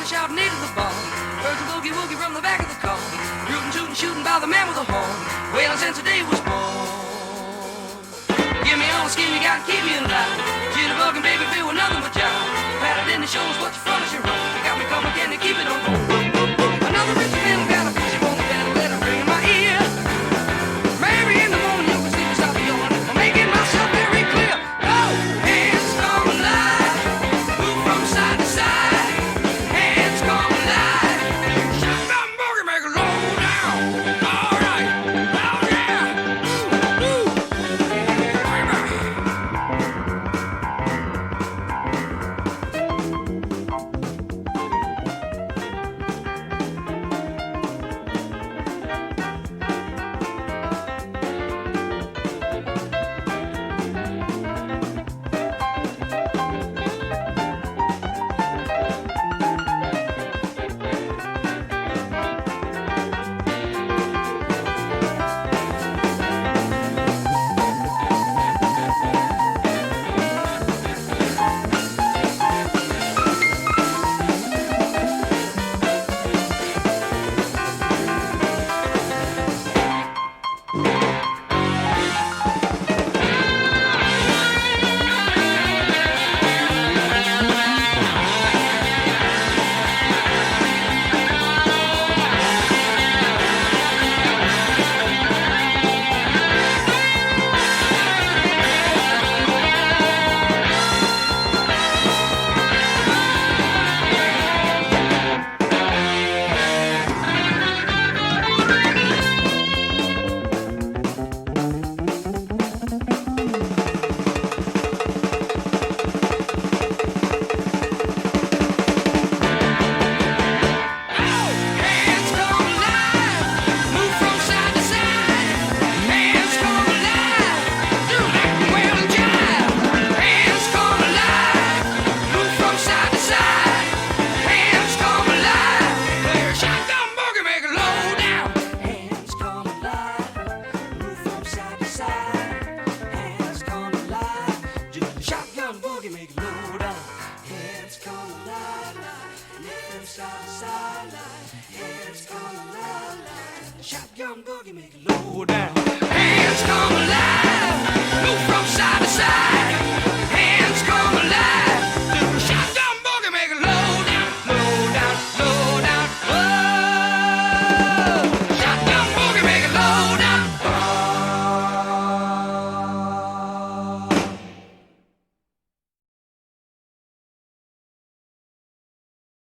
and shouting into the bar. Heard the boogie woogie from the back of the car. Rootin', tootin', shooting by the man with the horn. Wailing since the day was born. Give me all the skin you got to keep me alive. Jitterbugging, baby, feel with nothing but jive. Patted in the shoulders, what you front as you run. You got me coming again to keep it on. Another rich man got a bitch on the pedal, let her ring in my ear. Maybe in the morning you can see me stop the yawn. I'm making myself very clear. Oh, hands come alive, move from side to side. Hands come alive. Shotgun boogie, make it low down. All right, oh yeah. Ooh, Shotgun boogie, make it low down. Hands come alive, move from side to side.